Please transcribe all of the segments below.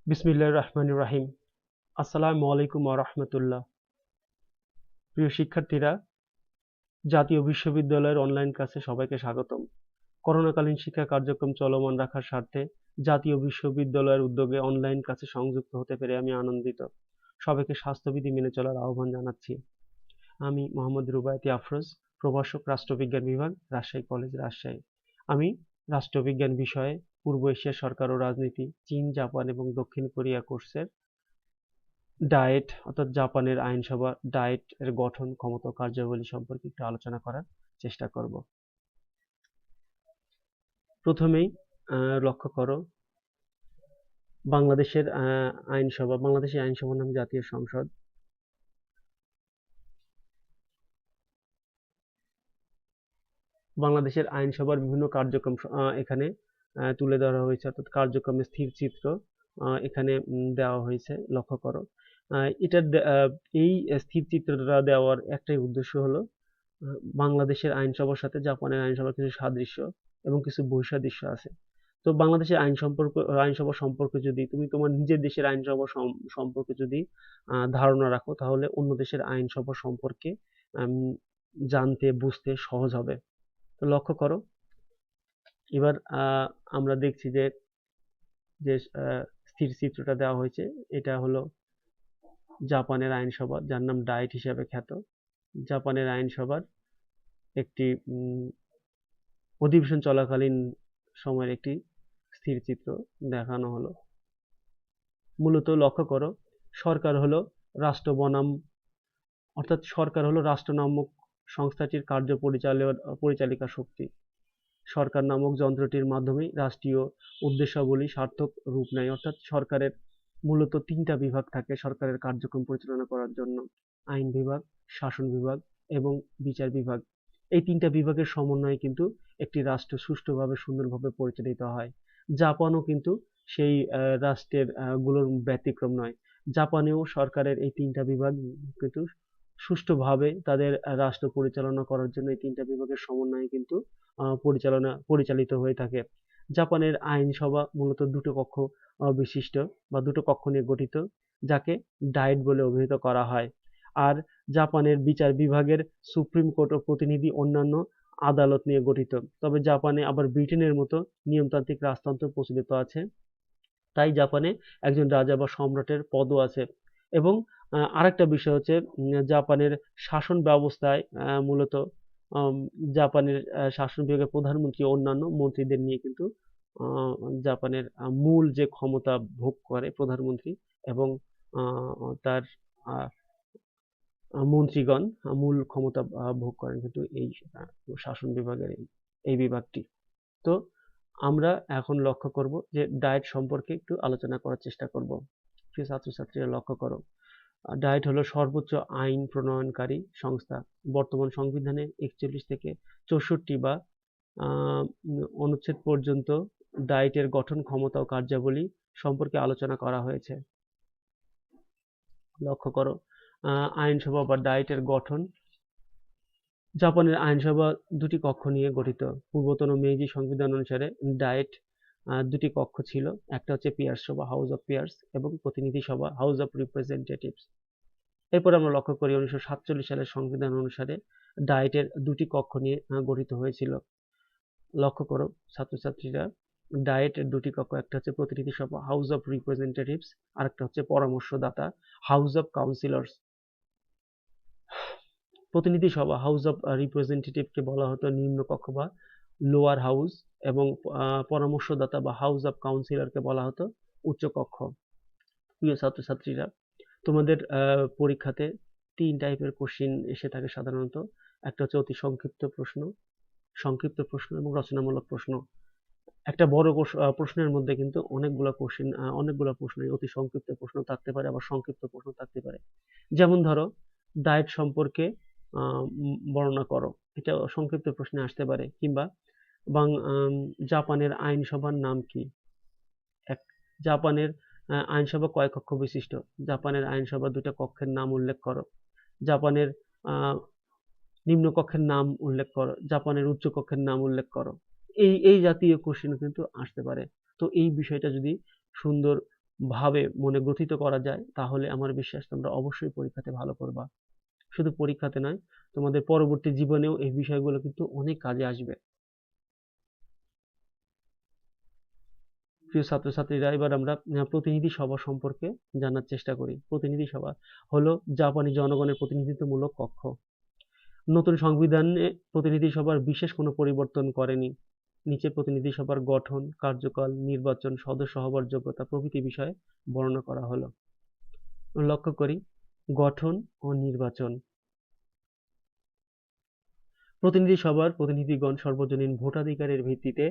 বিসমিল্লাহির রহমানির রহিম। আসসালামু আলাইকুম ওয়া রাহমাতুল্লাহ। প্রিয় শিক্ষার্থীরা, জাতীয় বিশ্ববিদ্যালয়ের অনলাইন ক্লাসে সবাইকে স্বাগতম। করোনাকালীন শিক্ষা কার্যক্রম চলমান রাখার স্বার্থে জাতীয় বিশ্ববিদ্যালয়ের উদ্যোগে অনলাইন ক্লাসে সংযুক্ত হতে পেরে আমি আনন্দিত। সবাইকে স্বাস্থ্যবিধি মেনে চলার আহ্বান জানাচ্ছি। আমি মোহাম্মদ রুবায়েতি আফরোজ, প্রভাষক রাষ্ট্রবিজ্ঞান বিভাগ, রাজশাহী কলেজ, রাজশাহী। আমি রাষ্ট্রবিজ্ঞান বিষয়ে পূর্ব এশিয়া সরকার ও রাজনীতি, চীন, জাপান এবং দক্ষিণ কোরিয়া কোর্সের ডায়েট অর্থাৎ জাপানের আইনসভা ডায়েট এর গঠন, ক্ষমতা ও কার্যাবলী সম্পর্কে একটু আলোচনা করার চেষ্টা করব। প্রথমেই লক্ষ্য করো বাংলাদেশের আইনসভার নাম জাতীয় সংসদ। বাংলাদেশের আইনসভার বিভিন্ন কার্যক্রম এখানে তুলে ধরা হয়েছে, অর্থাৎ কার্যক্রমের স্থির চিত্র এখানে দেওয়া হয়েছে। লক্ষ্য করো এটার এই স্থির চিত্রটা দেওয়ার একটাই উদ্দেশ্য হলো বাংলাদেশের আইনসভার সাথে জাপানের আইনসভার কিছু সাদৃশ্য এবং কিছু বৈসাদৃশ্য আছে। তো বাংলাদেশের আইনসভা সম্পর্কে যদি তুমি তোমার নিজের দেশের আইনসভা সম্পর্কে যদি ধারণা রাখো, তাহলে অন্য দেশের আইনসভা সম্পর্কে আম, জানতে বুঝতে সহজ হবে। তো লক্ষ্য করো, এবার আমরা দেখছি যে যে স্থির চিত্রটা দেওয়া হয়েছে, এটা হলো জাপানের আইনসভা, যার নাম ডায়েট হিসাবে খ্যাত। জাপানের আইনসভার একটি অধিবেশন চলাকালীন সময়ের একটি স্থির চিত্র দেখানো হলো। মূলত লক্ষ্য করো, সরকার হলো রাষ্ট্র বনাম অর্থাৎ সরকার হলো রাষ্ট্র নামক সংস্থাটির পরিচালিকা শক্তি। সরকার নামক যন্ত্রটির মাধ্যমেই রাষ্ট্রীয় উদ্দেশ্যাবলী সার্থক রূপ নেয়। অর্থাৎ সরকারের মূলত তিনটা বিভাগ থাকে সরকারের কার্যক্রম পরিচালনা করার জন্য: আইন বিভাগ, শাসন বিভাগ এবং বিচার বিভাগ। এই তিনটা বিভাগের সমন্বয়ে কিন্তু একটি রাষ্ট্র সুষ্ঠুভাবে সুন্দরভাবে পরিচালিত হয়। জাপানও কিন্তু সেই রাষ্ট্রের গুলোর ব্যতিক্রম নয়। জাপানেও সরকারের এই তিনটা বিভাগ কিন্তু সুষ্ঠুভাবে তাদের রাষ্ট্র পরিচালনা করার জন্য এই তিনটা বিভাগের সমন্বয়ে কিন্তু পরিচালিত হয়ে থাকে। জাপানের আইনসভা মূলত দুটো কক্ষ বিশিষ্ট বা দুটো কক্ষ নিয়ে গঠিত, যাকে ডায়েট বলে অভিহিত করা হয়। আর জাপানের বিচার বিভাগের সুপ্রিম কোর্ট ও প্রতিনিধি অন্যান্য আদালত নিয়ে গঠিত। তবে জাপানে আবার ব্রিটেনের মতো নিয়মতান্ত্রিক রাজতন্ত্র প্রচলিত আছে। তাই জাপানে একজন রাজা বা সম্রাটের পদও আছে। এবং আরেকটা বিষয় হচ্ছে জাপানের শাসন ব্যবস্থায় মূলত আম, জাপানের শাসন বিভাগের প্রধানমন্ত্রী ও অন্যান্য মন্ত্রীদের নিয়ে কিন্তু আহ, জাপানের মূল যে ক্ষমতা ভোগ করে প্রধানমন্ত্রী এবং তার আহ, মন্ত্রীগণ মূল ক্ষমতা ভোগ করেন কিন্তু এই শাসন বিভাগের এই বিভাগটি। তো আমরা এখন লক্ষ্য করব যে ডায়েট সম্পর্কে একটু আলোচনা করার চেষ্টা করব। প্রিয় ছাত্রছাত্রীরা, লক্ষ্য করো, ডায়েট হলো সর্বোচ্চ আইন প্রণয়নকারী সংস্থা। বর্তমান সংবিধানে 41 থেকে 64 বা অনুচ্ছেদ পর্যন্ত ডায়েটের গঠন, ক্ষমতা ও কার্যাবলী সম্পর্কে আলোচনা করা হয়েছে। লক্ষ্য করো, আইনসভা বা ডায়েটের গঠন। জাপানের আইনসভা দুটি কক্ষ নিয়ে গঠিত। পূর্বতন মেইজি সংবিধান অনুসারে ডায়েট দুটি কক্ষ ছিল। একটা হচ্ছে পিয়ার্স সভা, হাউস অফ পিয়ার্স, এবং প্রতিনিধি সভা, হাউস অফ রিপ্রেজেন্টেটিভস। এরপর আমরা লক্ষ্য করি 1947 সালের সংবিধান অনুসারে ডায়েটের দুটি কক্ষ নিয়ে গঠিত হয়েছিল। লক্ষ্য করো ছাত্রছাত্রীরা, ডায়েটের দুটি কক্ষ, একটা হচ্ছে প্রতিনিধি সভা, হাউস অফ রিপ্রেজেন্টেটিভস, আর একটা হচ্ছে পরামর্শদাতা, হাউস অফ কাউন্সিলর্স। প্রতিনিধি সভা, হাউস অফ রিপ্রেজেন্টেটিভকে বলা হতো নিম্ন কক্ষ বা লোয়ার হাউস, এবং পরামর্শদাতা বা হাউস অফ কাউন্সিলরকে বলা হতো উচ্চ কক্ষ। প্রিয় ছাত্রছাত্রীরা, তোমাদের পরীক্ষাতে 3 টাইপের কোশ্চেন এসে থাকে সাধারণত। একটা হচ্ছে অতি সংক্ষিপ্ত প্রশ্ন এবং রচনামূলক প্রশ্ন। একটা বড় প্রশ্নের মধ্যে কিন্তু অনেকগুলো প্রশ্ন অতি সংক্ষিপ্ত প্রশ্ন থাকতে পারে, আবার সংক্ষিপ্ত প্রশ্ন থাকতে পারে। যেমন ধরো, ডায়েট সম্পর্কে বর্ণনা করো, এটা সংক্ষিপ্ত প্রশ্নে আসতে পারে। কিংবা জাপানের আইনসভার নাম কি? জাপানের আইনসভা কয় কক্ষ বিশিষ্ট? জাপানের আইনসভা দুটো কক্ষের নাম উল্লেখ করো। জাপানের আহ, নিম্ন কক্ষের নাম উল্লেখ করো। জাপানের উচ্চ কক্ষের নাম উল্লেখ করো। এই এই জাতীয় কোশ্চেন কিন্তু আসতে পারে। তো এই বিষয়টা যদি সুন্দর ভাবে মনে গ্রথিত করা যায়, তাহলে আমার বিশ্বাস তোমরা অবশ্যই পরীক্ষাতে ভালো করবা। শুধু পরীক্ষাতে নয়, তোমাদের পরবর্তী জীবনেও এই বিষয়গুলো কিন্তু অনেক কাজে আসবে। প্রিয় ছাত্রছাত্রীরা, এবার আমরা প্রতিনিধি সভা সম্পর্কে জানার চেষ্টা করি। প্রতিনিধি সভা হলো জাপানি জনগণের প্রতিনিধিত্বমূলক কক্ষ। নতুন সংবিধানে প্রতিনিধি সভার বিশেষ কোনো পরিবর্তন করেনি। নিচে প্রতিনিধি সভার গঠন, কার্যকাল, নির্বাচন, সদস্য হবার যোগ্যতা প্রভৃতি বিষয়ে বর্ণনা করা হলো। লক্ষ্য করি গঠন ও নির্বাচন। প্রতিনিধি সভার প্রতিনিধিগণ সর্বজনীন ভোটাধিকারের ভিত্তিতে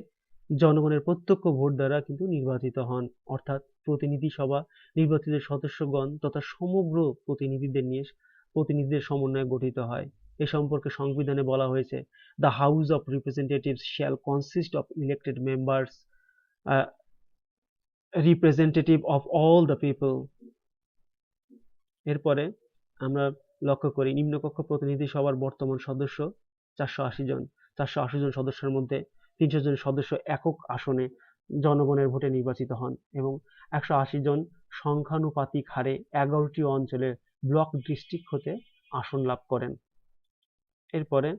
জনগণের প্রত্যক্ষ ভোট দ্বারা কিন্তু নির্বাচিত হন। অর্থাৎ প্রতিনিধি সভা নির্বাচিত সদস্যগণ তথা সমগ্র প্রতিনিধিদের সমন্বয়ে গঠিত হয়। এ সম্পর্কে সংবিধানে বলা হয়েছে, the House of representatives shall consist of elected members representative of all the people. এরপরে আমরা লক্ষ্য করি নিম্নকক্ষ প্রতিনিধি সভার বর্তমান সদস্য 480 জন। 480 জন সদস্যের মধ্যে 300 জন সদস্য একক আসনে জনগণের ভোটে নির্বাচিত হন এবং 180 জন সংখ্যানুপাতিক হারে 11টি অঞ্চলের ব্লক ডিস্ট্রিক্ট হতে আসন লাভ করেন। এরপরে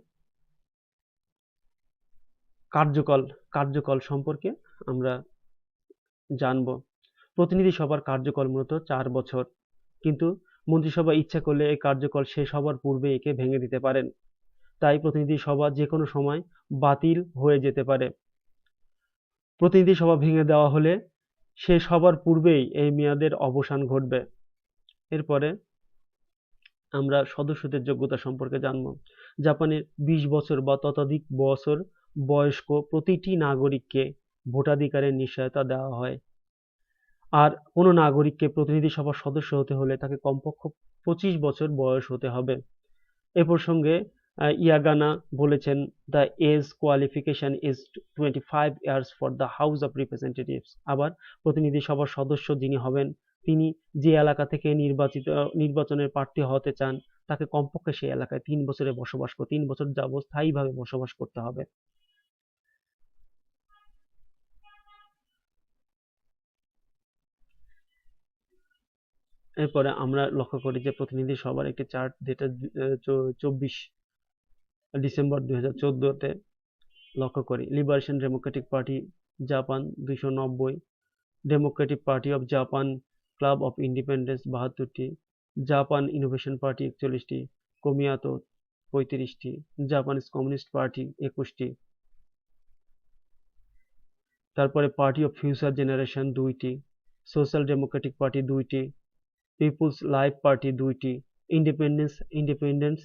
কার্যকাল সম্পর্কে আমরা জানব। প্রতিনিধি সভার কার্যকাল মূলত 4 বছর, কিন্তু মন্ত্রিসভা ইচ্ছা করলে এই কার্যকাল শেষ হবার পূর্বে একে ভেঙে দিতে পারেন। তাই প্রতিনিধি সভা যে কোনো সময় বাতিল হয়ে যেতে পারে। প্রতিনিধি সভা ভেঙে দেওয়া হলে শেষ হবার পূর্বেই এই মেয়াদের অবসান ঘটবে। এরপরে আমরা সদস্যদের যোগ্যতা সম্পর্কে জানব। জাপানের 20 বছর বা ততোধিক বছর বয়স্ক প্রতিটি নাগরিককে ভোটাধিকারের নিশ্চয়তা দেওয়া হয়। আর কোনো নাগরিককে প্রতিনিধি সভার সদস্য হতে হলে তাকে কমপক্ষে 25 বছর বয়স হতে হবে। এ প্রসঙ্গে ইয়াগানা বলেছেন, the age qualification is 25 years for the House of Representatives. আবার প্রতিনিধি সভার সদস্য যিনি হবেন তিনি যে এলাকা থেকে নির্বাচনের প্রার্থী হতে চান তাকে কমপক্ষে সেই এলাকায় 3 বছর যাবত স্থায়ীভাবে বসবাস করতে হবে। এরপরে আমরা লক্ষ্য করি যে প্রতিনিধি সভার একটি চার্ট, যেটা 24 ডিসেম্বর 2014-তে লক্ষ্য করি। Liberation Democratic Party Japan 290, Democratic Party of Japan Club of Independence 72টি, জাপান ইনোভেশন পার্টি 41টি, কোমিয়াতো 35টি, জাপানিজ কমিউনিস্ট পার্টি 21টি, তারপরে পার্টি অফ ফিউচার জেনারেশন 2টি, সোশ্যাল ডেমোক্রেটিক পার্টি 2টি, পিপুলস লাইফ পার্টি 2টি, ইন্ডিপেন্ডেন্স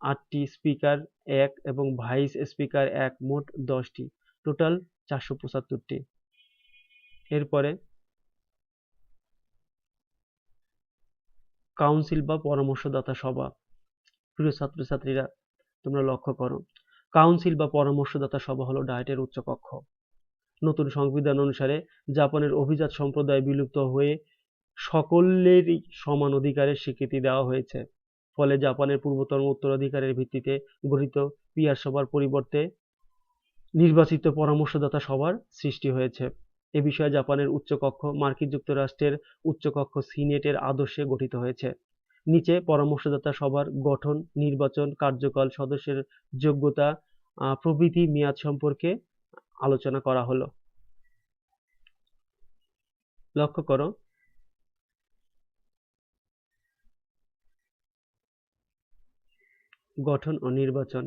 8টি, স্পিকার 1 এবং ভাইস স্পিকার 1, মোট 10টি, টোটাল 475টি। এরপরে কাউন্সিল বা পরামর্শদাতা সভা। প্রিয় ছাত্রছাত্রীরা, তোমরা লক্ষ্য করো, কাউন্সিল বা পরামর্শদাতা সভা হলো ডায়েটের উচ্চকক্ষ। নতুন সংবিধান অনুসারে জাপানের অভিজাত সম্প্রদায় বিলুপ্ত হয়ে সকলেরই সমান অধিকারের স্বীকৃতি দেওয়া হয়েছে। ফলে জাপানের পূর্বতন উত্তরাধিকারের ভিত্তিতে গঠিত পিয়ার সভার পরিবর্তে নির্বাচিত পরামর্শদাতা সভার সৃষ্টি হয়েছে। এ বিষয়ে জাপানের উচ্চকক্ষ মার্কিন যুক্তরাষ্ট্রের উচ্চকক্ষ সিনেটের আদর্শে গঠিত হয়েছে। নিচে পরামর্শদাতা সভার গঠন, নির্বাচন, কার্যকাল, সদস্যের যোগ্যতা প্রভৃতি মেয়াদ সম্পর্কে আলোচনা করা হলো। লক্ষ্য করো, গঠন ও নির্বাচন।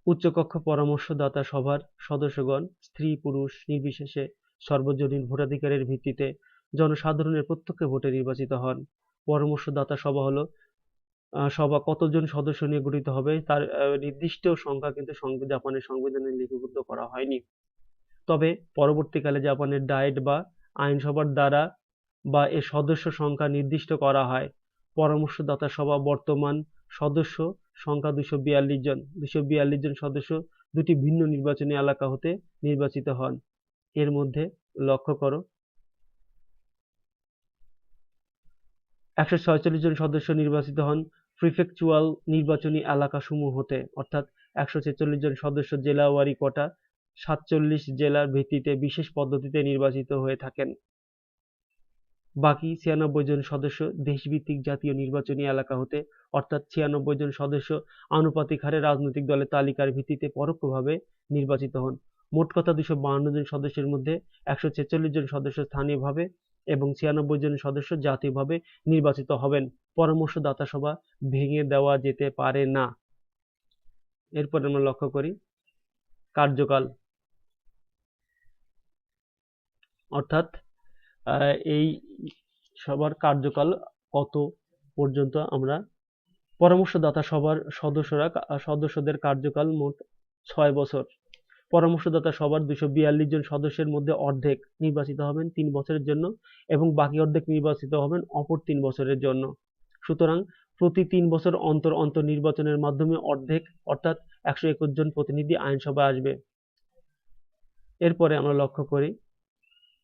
উচ্চকক্ষ পরামর্শদাতা সভার সদস্যগণ স্ত্রী পুরুষ নির্বিশেষে সর্বজনীন ভোটাধিকারের ভিত্তিতে জনসাধারণের প্রত্যক্ষ ভোটে নির্বাচিত হন। পরামর্শদাতা সভা হলো সভা কতজন সদস্য নিয়ে গঠিত হবে তার নির্দিষ্ট সংখ্যা কিন্তু জাপানের সংবিধানে লিপিবদ্ধ করা হয়নি। তবে পরবর্তীকালে জাপানের ডায়েট বা আইনসভার দ্বারা বা এর সদস্য সংখ্যা নির্দিষ্ট করা হয়। পরামর্শদাতা সভা বর্তমান সদস্য সংখ্যা 242 জন। 242 জন সদস্য দুটি ভিন্ন নির্বাচনী এলাকা হতে নির্বাচিত হন। এর মধ্যে লক্ষ্য করো 146 জন সদস্য নির্বাচিত হন প্রিফেকচুয়াল নির্বাচনী এলাকা সমূহ হতে, অর্থাৎ 146 জন সদস্য জেলাওয়ারি কোটা 47 জেলার ভিত্তিতে বিশেষ পদ্ধতিতে নির্বাচিত হয়ে থাকেন। বাকি 96 জন সদস্য দেশভিত্তিক জাতীয় নির্বাচনী এলাকা হতে, অর্থাৎ 96 জন সদস্য আনুপাতিক হারে রাজনৈতিক দলের তালিকার ভিত্তিতে পরোক্ষভাবে নির্বাচিত হন। মোট কথা 252 জন সদস্যের মধ্যে 146 জন সদস্য স্থানীয়ভাবে এবং 96 জন সদস্য জাতীয়ভাবে নির্বাচিত হবেন। পরামর্শদাতা সভা ভেঙে দেওয়া যেতে পারে না। এরপর আমরা লক্ষ্য করি কার্যকাল, অর্থাৎ এই সবার কার্যকাল কত পর্যন্ত আমরা পরামর্শদাতা সভার সদস্যদের কার্যকাল মোট 6 বছর। পরামর্শদাতা সভার 242 জন সদস্যের মধ্যে অর্ধেক নির্বাচিত হবেন 3 বছরের জন্য এবং বাকি অর্ধেক নির্বাচিত হবেন অপর 3 বছরের জন্য। সুতরাং প্রতি 3 বছর অন্তর অন্তর নির্বাচনের মাধ্যমে অর্ধেক অর্থাৎ 121 জন প্রতিনিধি আইনসভায় আসবে। এরপরে আমরা লক্ষ্য করি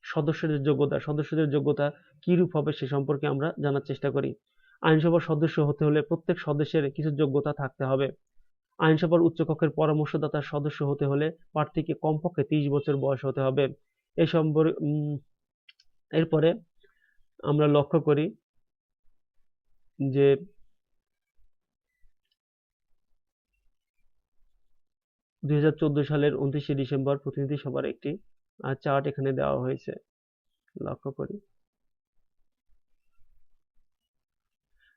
সদস্যদের যোগ্যতা কিরূপ হবে সে সম্পর্কে আমরা জানার চেষ্টা করি। আইনসভার সদস্য হতে হলে প্রত্যেক সদস্যের কিছু যোগ্যতা থাকতে হবে। আইনসভার উচ্চকক্ষের পরামর্শদাতার সদস্য হতে হলে প্রার্থীকে কমপক্ষে 30 বছর বয়স হতে হবে। এই সম্পর্কে এরপরে আমরা লক্ষ্য করি যে 2014 সালের 29শে ডিসেম্বর প্রতিনিধি সভার একটি চার্ট এখানে দেওয়া হয়েছে, লক্ষ্য করি।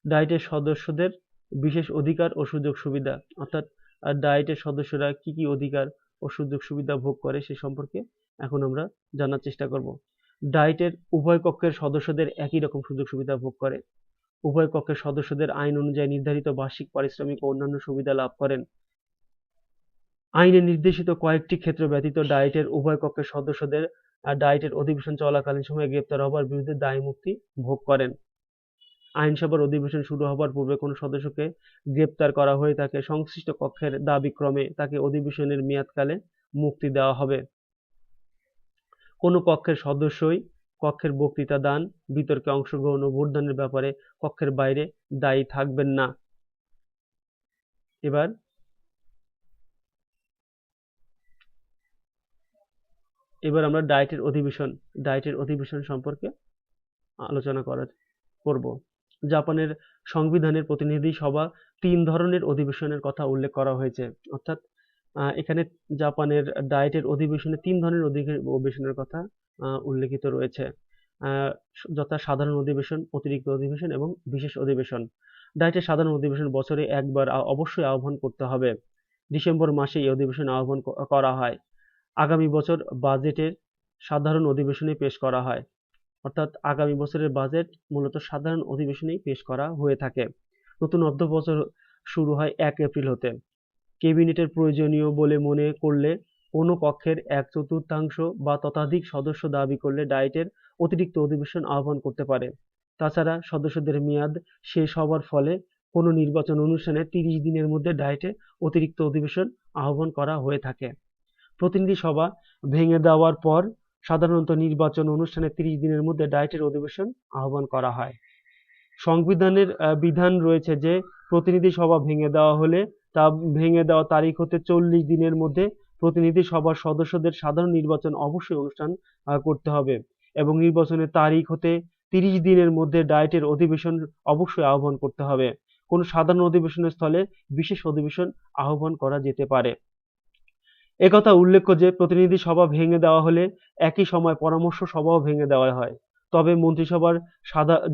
ডায়েটের সদস্যদের বিশেষ অধিকার ও সুযোগ সুবিধা, অর্থাৎ ডায়েটের সদস্যরা কি কি অধিকার ও সুযোগ সুবিধা ভোগ করে সে সম্পর্কে এখন আমরা জানার চেষ্টা করব। ডায়েটের উভয় কক্ষের সদস্যদের একই রকম সুযোগ সুবিধা ভোগ করে। উভয় কক্ষের সদস্যদের আইন অনুযায়ী নির্ধারিত বার্ষিক পারিশ্রমিক ও অন্যান্য সুবিধা লাভ করেন। আইনে নির্দেশিত কয়েকটি ক্ষেত্র ব্যতীত ডায়েটের উভয় কক্ষের সদস্যদের ডায়েটের অধিবেশন চলাকালীন সময়ে গ্রেপ্তার হবার বিরুদ্ধে দায় মুক্তি ভোগ করেন। আইনসভার অধিবেশন শুরু হবার পূর্বে কোনো সদস্যকে গ্রেপ্তার করা হয়ে থাকে সংশ্লিষ্ট কক্ষের দাবিক্রমে তাকে অধিবেশনের মেয়াদকালে মুক্তি দেওয়া হবে। কোনো কক্ষের সদস্যই কক্ষের বক্তৃতা দান, বিতর্কে অংশগ্রহণ ও ভোটদানের ব্যাপারে কক্ষের বাইরে দায়ী থাকবেন না। এবার আমরা ডায়েটের অধিবেশন সম্পর্কে আলোচনা করব। জাপানের সংবিধানের প্রতিনিধি সভা 3 ধরনের অধিবেশনের কথা উল্লেখ করা হয়েছে, অর্থাৎ এখানে জাপানের ডায়েটের অধিবেশনে 3 ধরনের অধিবেশনের কথা উল্লেখিত রয়েছে, যথা সাধারণ অধিবেশন, অতিরিক্ত অধিবেশন এবং বিশেষ অধিবেশন। ডায়েটের সাধারণ অধিবেশন বছরে একবার অবশ্যই আহ্বান করতে হবে। ডিসেম্বর মাসে এই অধিবেশন আহ্বান করা হয়। আগামী বছর বাজেটের সাধারণ অধিবেশনে পেশ করা হয়, অর্থাৎ আগামী বছরের বাজেট মূলত সাধারণ অধিবেশনেই পেশ করা হয়ে থাকে। নতুন অর্থবছর শুরু হয় 1 এপ্রিল হতে। ক্যাবিনেটের প্রয়োজনীয় বলে মনে করলে কোনো কক্ষের 1/4 বা ততোধিক সদস্য দাবি করলে ডায়েটের অতিরিক্ত অধিবেশন আহ্বান করতে পারে। তাছাড়া সদস্যদের মেয়াদ শেষ হবার ফলে কোনো নির্বাচন অনুষ্ঠানে 30 দিনের মধ্যে ডায়েটে অতিরিক্ত অধিবেশন আহ্বান করা হয়ে থাকে। প্রতিনিধি সভা ভেঙে দেওয়ার পর সাধারণত নির্বাচন অনুষ্ঠানে 30 দিনের মধ্যে ডায়েটের অধিবেশন আহ্বান করা হয়। সংবিধানের বিধান রয়েছে যে প্রতিনিধি সভা ভেঙে দেওয়া হলে তা ভেঙে দেওয়া তারিখ হতে 40 দিনের মধ্যে প্রতিনিধি সভার সদস্যদের সাধারণ নির্বাচন অবশ্যই অনুষ্ঠান করতে হবে এবং নির্বাচনের তারিখ হতে 30 দিনের মধ্যে ডায়েটের অধিবেশন অবশ্যই আহ্বান করতে হবে। কোনো সাধারণ অধিবেশনের স্থলে বিশেষ অধিবেশন আহ্বান করা যেতে পারে। একথা উল্লেখ্য যে প্রতিনিধি সভা ভেঙে দেওয়া হলে একই সময় পরামর্শ সভাও ভেঙে দেওয়া হয়। তবে মন্ত্রিসভার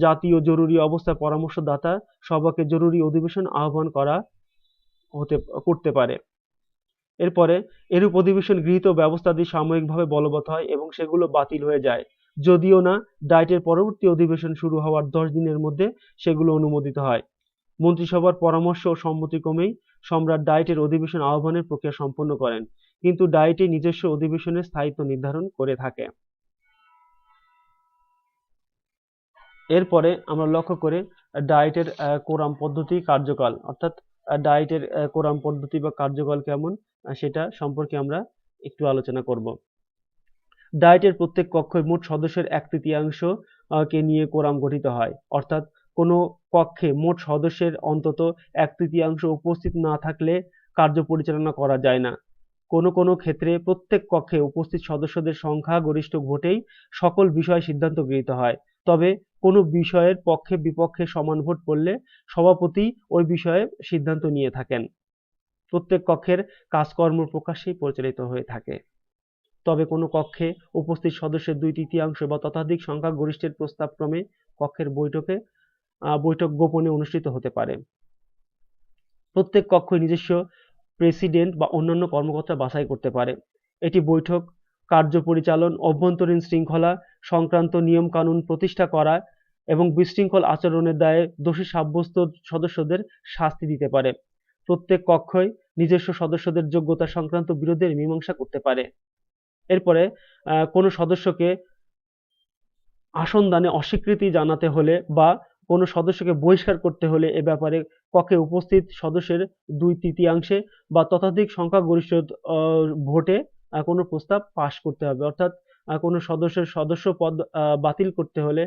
জাতীয় জরুরি অবস্থা পরামর্শদাতা সভাকে জরুরি অধিবেশন আহ্বান করতে পারে। এরপরে এরূপ অধিবেশন গৃহীত ব্যবস্থাদি সাময়িকভাবে বলবৎ হয় এবং সেগুলো বাতিল হয়ে যায়, যদিও না ডায়েটের পরবর্তী অধিবেশন শুরু হওয়ার 10 দিনের মধ্যে সেগুলো অনুমোদিত হয়। মন্ত্রিসভার পরামর্শ ও সম্মতিক্রমেই সম্রাট ডায়েটের অধিবেশন আহ্বানের প্রক্রিয়া সম্পন্ন করেন, কিন্তু ডায়েটে নিজস্ব অধিবেশনের স্থায়িত্ব নির্ধারণ করে থাকে। এরপরে আমরা লক্ষ্য করি ডায়েটের কোরাম পদ্ধতি কার্যকাল, অর্থাৎ ডায়েটের কোরাম পদ্ধতি বা কার্যকাল কেমন সেটা সম্পর্কে আমরা একটু আলোচনা করব। ডায়েটের প্রত্যেক কক্ষের মোট সদস্যের 1/3 কে নিয়ে কোরাম গঠিত হয়, অর্থাৎ কোনো কক্ষে মোট সদস্যের অন্তত 1/3 উপস্থিত না থাকলে কার্য পরিচালনা করা যায় না। কোনো কোনো ক্ষেত্রে প্রত্যেক কক্ষে উপস্থিত সদস্যদের সংখ্যাগরিষ্ঠ ভোটেই সকল বিষয়ে সিদ্ধান্ত গৃহীত হয়। তবে কোনো বিষয়ের পক্ষে বিপক্ষে সমান ভোট পড়লে সভাপতি ওই বিষয়ে সিদ্ধান্ত নিয়ে থাকেন। প্রত্যেক কক্ষের কাজকর্ম প্রকাশ্যেই পরিচালিত হয়ে থাকে। তবে কোনো কক্ষে উপস্থিত সদস্যের 2/3 বা ততোধিক সংখ্যাগরিষ্ঠের প্রস্তাবক্রমে কক্ষের বৈঠক গোপনে অনুষ্ঠিত হতে পারে। প্রত্যেক কক্ষই নিজস্ব প্রেসিডেন্ট বা অন্যান্য কর্মকর্তা বাছাই করতে পারে। এটি বৈঠক কার্য পরিচালন, অভ্যন্তরীণ শৃঙ্খলা সংক্রান্ত নিয়ম কানুন প্রতিষ্ঠা করা এবং বিশৃঙ্খল আচরণের দায়ে দোষী সাব্যস্ত সদস্যদের শাস্তি দিতে পারে। প্রত্যেক কক্ষই নিজস্ব সদস্যদের যোগ্যতা সংক্রান্ত বিরোধের মীমাংসা করতে পারে। এরপরে কোনো সদস্যকে আসন দানে অস্বীকৃতি জানাতে হলে বা কোনো সদস্যকে বহিষ্কার করতে হলে এ ব্যাপারে কক্ষে উপস্থিত সদস্যের 2/3 বা ততোধিক সংখ্যাগরিষ্ঠ ভোটে কোনো প্রস্তাব পাশ করতে হবে। অর্থাৎ কোনো সদস্যের সদস্য পদ বাতিল করতে হলে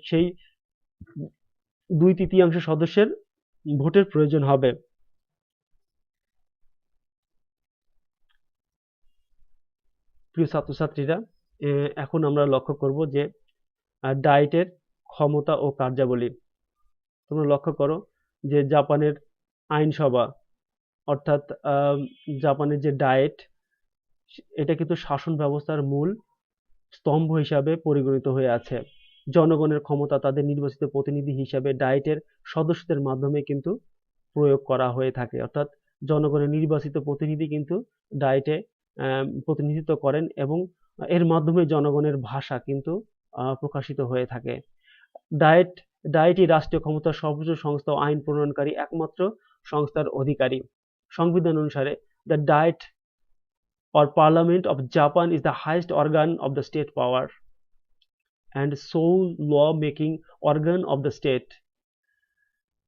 সেই 2/3 সদস্যের ভোটের প্রয়োজন হবে। প্রিয় ছাত্রছাত্রীরা, এখন আমরা লক্ষ্য করব যে ডায়েটের ক্ষমতা ও কার্যাবলী। তোমরা লক্ষ্য করো যে জাপানের আইনসভা অর্থাৎ জাপানের যে ডায়েট, এটা কিন্তু শাসন ব্যবস্থার মূল স্তম্ভ হিসাবে পরিগণিত হয়ে আছে। জনগণের ক্ষমতা তাদের নির্বাচিত প্রতিনিধি হিসাবে ডায়েটের সদস্যদের মাধ্যমে কিন্তু প্রয়োগ করা হয়ে থাকে। অর্থাৎ জনগণের নির্বাচিত প্রতিনিধি কিন্তু ডায়েটে প্রতিনিধিত্ব করেন এবং এর মাধ্যমে জনগণের ভাষা কিন্তু প্রকাশিত হয়ে থাকে। ডায়েটই রাষ্ট্রীয় ক্ষমতার সর্বোচ্চ সংস্থা ও আইন প্রণয়নকারী একমাত্র সংস্থার অধিকারী। সংবিধান অনুসারে the diet or Parliament of Japan is the highest organ of the state power and sole law-making organ of the state.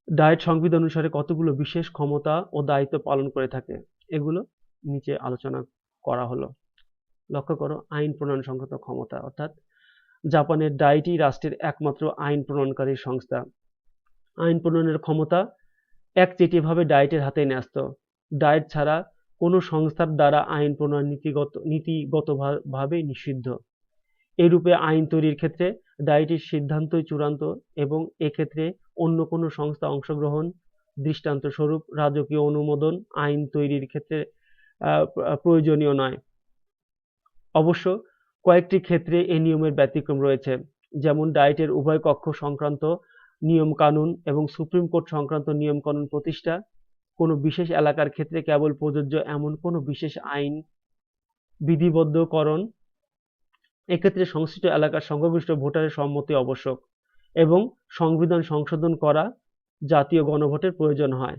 Diet সংবিধান অনুসারে কতগুলো বিশেষ ক্ষমতা ও দায়িত্ব পালন করে থাকে, এগুলো নিচে আলোচনা করা হলো। লক্ষ্য করো, আইন প্রণয়ন সংক্রান্ত ক্ষমতা, অর্থাৎ জাপানের ডায়েটই রাষ্ট্রের একমাত্র আইন প্রণয়নকারী সংস্থা। আইন প্রণয়নের ক্ষমতা একচেটিয়াভাবে ডায়েটের হাতে ন্যস্ত। ডায়েট ছাড়া কোনো সংস্থার দ্বারা আইন প্রণয়ন নীতিগতভাবে নিষিদ্ধ। এরূপে আইন তৈরির ক্ষেত্রে ডায়েটের সিদ্ধান্তই চূড়ান্ত এবং এক্ষেত্রে অন্য কোনো সংস্থা অংশগ্রহণ, দৃষ্টান্তস্বরূপ রাজকীয় অনুমোদন আইন তৈরির ক্ষেত্রে প্রয়োজনীয় নয়। অবশ্য কয়েকটি ক্ষেত্রে এই নিয়মের ব্যতিক্রম রয়েছে, যেমন ডায়েটের উভয় কক্ষ সংক্রান্ত নিয়ম কানুন এবং সুপ্রিম কোর্ট সংক্রান্ত নিয়ম কানুন প্রতিষ্ঠা, কোনো বিশেষ এলাকার ক্ষেত্রে কেবল প্রযোজ্য এমন কোনো বিশেষ আইন বিধিবদ্ধকরণ, এক্ষেত্রে সংশ্লিষ্ট এলাকার সংখ্যাগরিষ্ঠ ভোটারের সম্মতি আবশ্যক এবং সংবিধান সংশোধন করা জাতীয় গণভোটের প্রয়োজন হয়।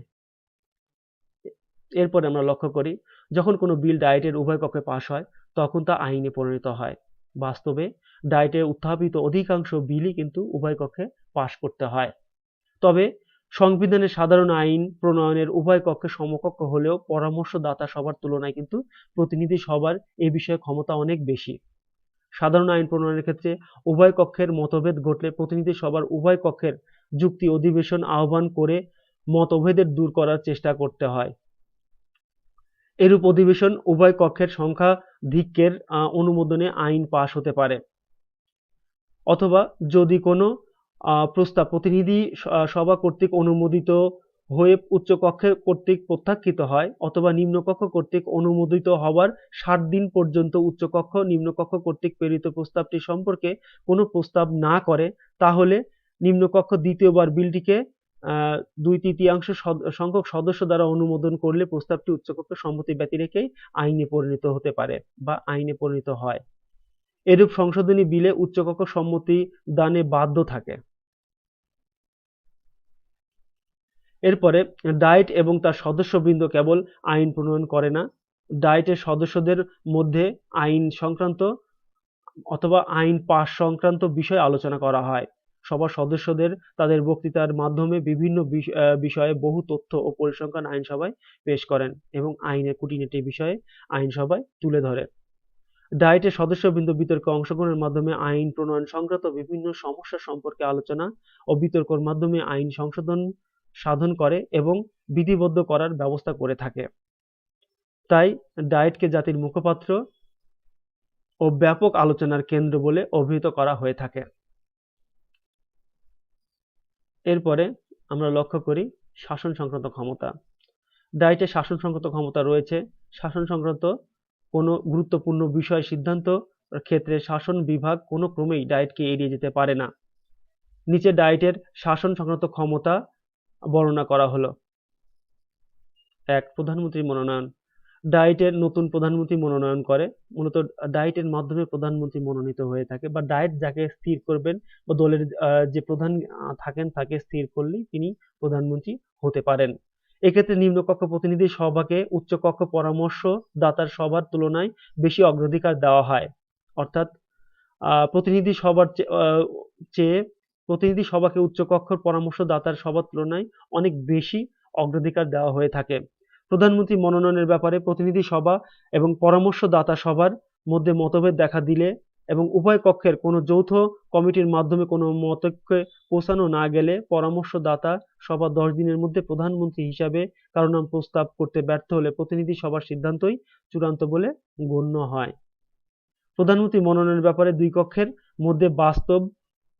এরপরে আমরা লক্ষ্য করি, যখন কোনো বিল ডায়েটের উভয় কক্ষে পাশ হয় তখন তা আইনে পরিণত হয়। বাস্তবে ডায়েটের উত্থাপিত অধিকাংশ বিলই কিন্তু উভয় কক্ষে পাশ করতে হয়। তবে সংবিধানের সাধারণ আইন প্রণয়নের উভয় কক্ষে সমকক্ষ হলেও পরামর্শদাতা সভার তুলনায় কিন্তু প্রতিনিধি সভার এ বিষয়ে ক্ষমতা অনেক বেশি। সাধারণ আইন প্রণয়নের ক্ষেত্রে উভয় কক্ষের মতভেদ ঘটলে প্রতিনিধি সভার উভয় কক্ষের যুক্তি অধিবেশন আহ্বান করে মতভেদের দূর করার চেষ্টা করতে হয়। এরূপ অধিবেশন উভয় কক্ষের সংখ্যাধিক্যের অনুমোদনে আইন পাশ হতে পারে, অথবা যদি কোনো প্রস্তাব প্রতিনিধি সভা কর্তৃক অনুমোদিত হয়ে উচ্চ কক্ষে কর্তৃক প্রত্যাখ্যিত হয় অথবা নিম্নকক্ষ কর্তৃক অনুমোদিত হবার 60 দিন পর্যন্ত উচ্চকক্ষ নিম্নকক্ষ কর্তৃক প্রেরিত প্রস্তাবটি সম্পর্কে কোনো প্রস্তাব না করে, তাহলে নিম্নকক্ষ দ্বিতীয়বার বিলটিকে 2/3 সংখ্যক সদস্য দ্বারা অনুমোদন করলে প্রস্তাবটি উচ্চকক্ষের সম্মতি ব্যতি রেখেই আইনে পরিণত হতে পারে বা আইনে পরিণত হয়। এরূপ সংশোধনী বিলে উচ্চকক্ষ সম্মতি দানে বাধ্য থাকে। এরপরে ডায়েট এবং তার সদস্যবৃন্দ কেবল আইন প্রণয়ন করে না, ডায়েটের সদস্যদের মধ্যে আইন সংক্রান্ত অথবা আইন পাশ সংক্রান্ত বিষয় আলোচনা করা হয়। সবার সদস্যদের তাদের বক্তৃতার মাধ্যমে বিভিন্ন বিষয়ে বহু তথ্য ও পরিসংখ্যান আইনসভায় পেশ করেন এবং আইনের খুঁটিনাটি বিষয়ে আইনসভায় তুলে ধরে। ডায়েটের সদস্যবৃন্দ বিতর্কে অংশগ্রহণের মাধ্যমে আইন প্রণয়ন সংক্রান্ত বিভিন্ন সমস্যা সম্পর্কে আলোচনা ও বিতর্কের মাধ্যমে আইন সংশোধন সাধন করে এবং বিধিবদ্ধ করার ব্যবস্থা করে থাকে। তাই ডায়েটকে জাতির মুখপাত্র ও ব্যাপক আলোচনার কেন্দ্র বলে অভিহিত করা হয়ে থাকে। এরপরে আমরা লক্ষ্য করি শাসন সংক্রান্ত ক্ষমতা। ডায়েটে শাসন সংক্রান্ত ক্ষমতা রয়েছে। শাসন সংক্রান্ত কোনো গুরুত্বপূর্ণ বিষয় সিদ্ধান্ত ক্ষেত্রে শাসন বিভাগ কোনো ক্রমেই ডায়েটকে এড়িয়ে যেতে পারে না। নিচে ডায়েটের শাসন সংক্রান্ত ক্ষমতা বর্ণনা করা হলো। 1. প্রধানমন্ত্রী মনোনয়ন। ডায়েটের নতুন প্রধানমন্ত্রী মনোনয়ন করে। মূলত ডায়েটের মাধ্যমে প্রধানমন্ত্রী মনোনীত হয়ে থাকে, বা ডায়েট যাকে স্থির করবেন বা দলের যে প্রধান থাকেন তাকে স্থির করলেই তিনি প্রধানমন্ত্রী হতে পারেন। এক্ষেত্রে নিম্নকক্ষ প্রতিনিধি সভাকে উচ্চকক্ষ পরামর্শদাতার সভার তুলনায় বেশি অগ্রাধিকার দেওয়া হয়। অর্থাৎ প্রতিনিধি সভার চেয়ে প্রতিনিধি সভাকে উচ্চকক্ষের পরামর্শদাতার সভার তুলনায় অনেক বেশি অগ্রাধিকার দেওয়া হয়ে থাকে। প্রধানমন্ত্রী মনোনয়নের ব্যাপারে প্রতিনিধি সভা এবং পরামর্শদাতা সভার মধ্যে মতভেদ দেখা দিলে এবং উভয় পক্ষের কোনো যৌথ কমিটির মাধ্যমে কোনো মতৈক্যে পৌঁছানো না গেলে পরামর্শদাতা সভা 10 দিনের মধ্যে প্রধানমন্ত্রী হিসাবে কারো নাম প্রস্তাব করতে ব্যর্থ হলে প্রতিনিধি সভার সিদ্ধান্তই চূড়ান্ত বলে গণ্য হয়। প্রধানমন্ত্রী মনোনয়নের ব্যাপারে দুই কক্ষের মধ্যে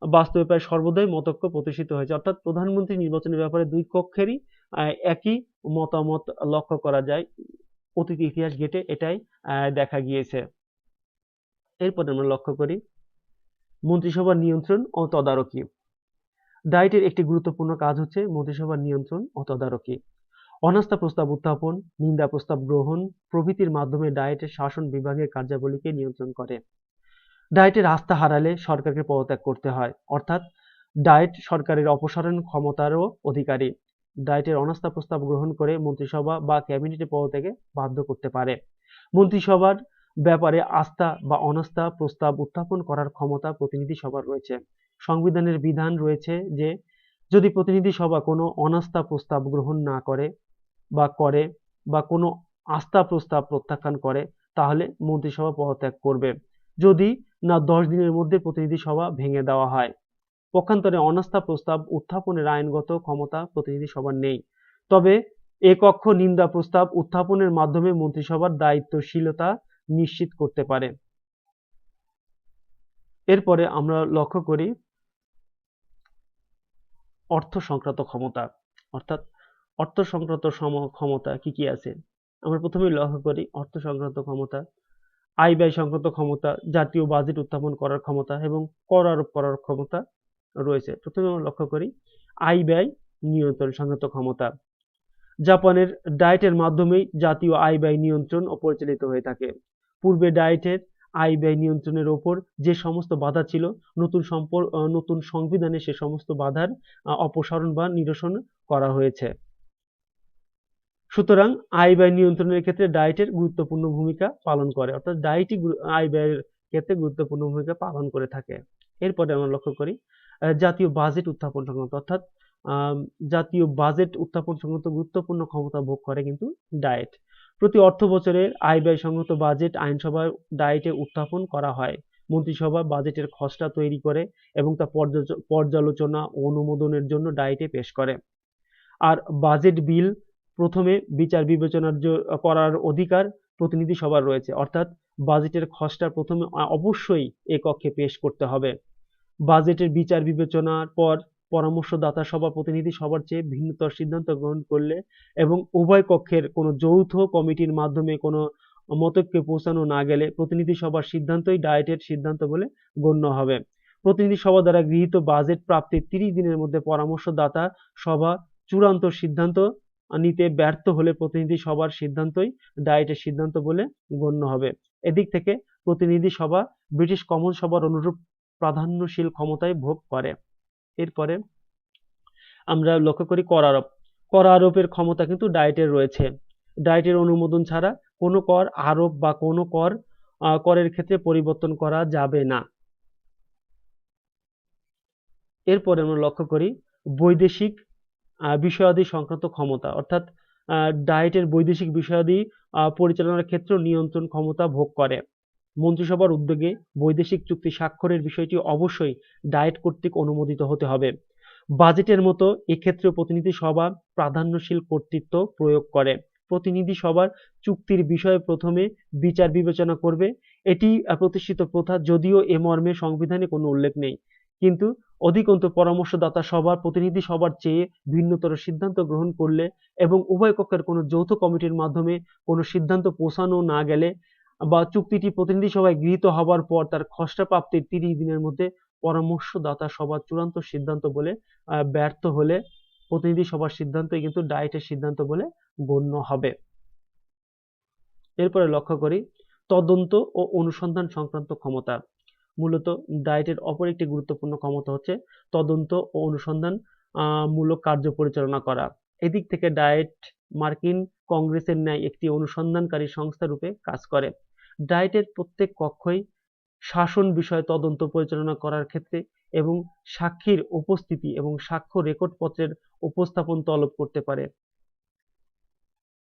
বাস্তবে প্রায় সর্বদাই মতৈক্য প্রতিষ্ঠিত হয়েছে। অর্থাৎ প্রধানমন্ত্রী নির্বাচনের ব্যাপারে দুই কক্ষেরই একই মতামত লক্ষ্য করা যায়। অতীত ইতিহাস ঘেঁটে এটাই দেখা গিয়েছে। এরপর আমরা লক্ষ্য করি মন্ত্রিসভার নিয়ন্ত্রণ ও তদারকি। ডায়েটের একটি গুরুত্বপূর্ণ কাজ হচ্ছে মন্ত্রিসভার নিয়ন্ত্রণ ও তদারকি। অনাস্থা প্রস্তাব উত্থাপন, নিন্দা প্রস্তাব গ্রহণ প্রভৃতির মাধ্যমে ডায়েটের শাসন বিভাগের কার্যাবলীকে নিয়ন্ত্রণ করে। ডায়েটের আস্থা হারালে সরকারকে পদত্যাগ করতে হয়। অর্থাৎ ডায়েট সরকারের অপসারণ ক্ষমতারও অধিকারী। ডায়েটের অনাস্থা প্রস্তাব গ্রহণ করে মন্ত্রিসভা বা ক্যাবিনেটে পদত্যাগে বাধ্য করতে পারে। মন্ত্রিসভার ব্যাপারে আস্থা বা অনাস্থা প্রস্তাব উত্থাপন করার ক্ষমতা প্রতিনিধি সভার রয়েছে। সংবিধানের বিধান রয়েছে যে যদি প্রতিনিধি সভা কোনো অনাস্থা প্রস্তাব গ্রহণ না করে বা কোনো আস্থা প্রস্তাব প্রত্যাখ্যান করে তাহলে মন্ত্রিসভা পদত্যাগ করবে, যদি না 10 দিনের মধ্যে প্রতিনিধি সভা ভেঙে দেওয়া হয়। পক্ষান্তরে অনাস্থা প্রস্তাব উত্থাপনের আইনগত ক্ষমতা প্রতিনিধি সভার নেই। তবে একক্ষ নিন্দা প্রস্তাব উত্থাপনের মাধ্যমে মন্ত্রিসভার দায়িত্বশীলতা নিশ্চিত করতে পারে। এরপরে আমরা লক্ষ্য করি অর্থ সংক্রান্ত ক্ষমতা। অর্থাৎ অর্থ সংক্রান্ত ক্ষমতা কি কি আছে? আমরা প্রথমেই লক্ষ্য করি অর্থ সংক্রান্ত ক্ষমতা, আয় ব্যয় সংক্রান্ত ক্ষমতা, জাতীয় বাজেট উত্থাপন করার ক্ষমতা এবং কর আরোপ করার ক্ষমতা রয়েছে। প্রথমে আমরা লক্ষ্য করি আয় ব্যয় নিয়ন্ত্রণ সংক্রান্ত ক্ষমতা। জাপানের ডায়েটের মাধ্যমেই জাতীয় আয় ব্যয় নিয়ন্ত্রণ ও পরিচালিত হয়ে থাকে। পূর্বে ডায়েটের আয় ব্যয় নিয়ন্ত্রণের ওপর যে সমস্ত বাধা ছিল নতুন সংবিধানে সে সমস্ত বাধার অপসারণ বা নিরসন করা হয়েছে। সুতরাং আয় ব্যয় নিয়ন্ত্রণের ক্ষেত্রে ডায়েটের গুরুত্বপূর্ণ ভূমিকা পালন করে। অর্থাৎ ডায়েটই আয় ব্যয়ের ক্ষেত্রে গুরুত্বপূর্ণ ভূমিকা পালন করে থাকে। এরপরে আমরা লক্ষ্য করি জাতীয় বাজেট উত্থাপন সংক্রান্ত, অর্থাৎ জাতীয় বাজেট উত্থাপন সংক্রান্ত গুরুত্বপূর্ণ ক্ষমতা ভোগ করে কিন্তু ডায়েট। প্রতি অর্থ বছরের আয় ব্যয় সংক্রান্ত বাজেট আইনসভায় ডায়েটে উত্থাপন করা হয়। মন্ত্রিসভা বাজেটের খসড়া তৈরি করে এবং তা পর্যালোচনা ও অনুমোদনের জন্য ডায়েটে পেশ করে। আর বাজেট বিল প্রথমে বিচার বিবেচনা করার অধিকার প্রতিনিধি সভার রয়েছে। অর্থাৎ বাজেটের খসড়া প্রথমে অবশ্যই এ কক্ষে পেশ করতে হবে। বাজেটের বিচার বিবেচনার পর পরামর্শদাতা সভা প্রতিনিধি সভার চেয়ে ভিন্নতর সিদ্ধান্ত গ্রহণ করলে এবং উভয় কক্ষের কোনো যৌথ কমিটির মাধ্যমে কোনো মতৈক্যে পৌঁছানো না গেলে প্রতিনিধি সভার সিদ্ধান্তই ডায়েটের সিদ্ধান্ত বলে গণ্য হবে। প্রতিনিধি সভা দ্বারা গৃহীত বাজেট প্রাপ্তির 30 দিনের মধ্যে পরামর্শদাতা সভা চূড়ান্ত সিদ্ধান্ত নিতে ব্যর্থ হলে প্রতিনিধি সভার সিদ্ধান্তই ডায়েটের সিদ্ধান্ত বলে গণ্য হবে। এদিক থেকে প্রতিনিধি সভা ব্রিটিশ কমন সভার অনুরূপ প্রাধান্যশীল ক্ষমতায় ভোগ করে। এরপরে আমরা লক্ষ্য করি কর আরোপ। কর আরোপের ক্ষমতা কিন্তু ডায়েটের রয়েছে। ডায়েটের অনুমোদন ছাড়া কোনো কর আরোপ বা কোনো করের ক্ষেত্রে পরিবর্তন করা যাবে না। এরপরে আমরা লক্ষ্য করি বৈদেশিক বিষয়াদি সংক্রান্ত ক্ষমতা। অর্থাৎ ডায়েটের বৈদেশিক বিষয়াদি পরিচালনার ক্ষেত্রে নিয়ন্ত্রণ ক্ষমতা ভোগ করে। মন্ত্রিসভার উদ্যোগে বৈদেশিক চুক্তি স্বাক্ষরের বিষয়টি অবশ্যই ডায়েট কর্তৃক অনুমোদিত হতে হবে। বাজেটের মতো এক্ষেত্রেও প্রতিনিধি সভা প্রাধান্যশীল কর্তৃত্ব প্রয়োগ করে। প্রতিনিধি সভার চুক্তির বিষয়ে প্রথমে বিচার বিবেচনা করবে। এটি প্রতিষ্ঠিত প্রথা, যদিও এ মর্মে সংবিধানে কোনো উল্লেখ নেই। কিন্তু অধিকন্তু পরামর্শদাতা সভার প্রতিনিধি সভার চেয়ে ভিন্নতর সিদ্ধান্ত গ্রহণ করলে এবং উভয় পক্ষের কোনো যৌথ কমিটির মাধ্যমে কোনো সিদ্ধান্ত পৌঁছানো না গেলে বা চুক্তিটি প্রতিনিধি সভায় গৃহীত হবার পর তার খসড়া প্রাপ্তির 30 দিনের মধ্যে পরামর্শদাতা সভার চূড়ান্ত সিদ্ধান্ত বলে ব্যর্থ হলে প্রতিনিধি সভার সিদ্ধান্তই কিন্তু ডায়েটের সিদ্ধান্ত বলে গণ্য হবে। এরপরে লক্ষ্য করি তদন্ত ও অনুসন্ধান সংক্রান্ত ক্ষমতা। মূলত ডায়েটের অপর একটি গুরুত্বপূর্ণ ক্ষমতা হচ্ছে তদন্ত ও অনুসন্ধান মূলক কার্য পরিচালনা করা। এদিক থেকে ডায়েট মার্কিন কংগ্রেসের ন্যায় একটি অনুসন্ধানকারী সংস্থা রূপে কাজ করে। ডায়েটের প্রত্যেক কক্ষই শাসন বিষয়ে তদন্ত পরিচালনা করার ক্ষেত্রে এবং সাক্ষীর উপস্থিতি এবং সাক্ষ্য রেকর্ডপত্রের উপস্থাপন তলব করতে পারে।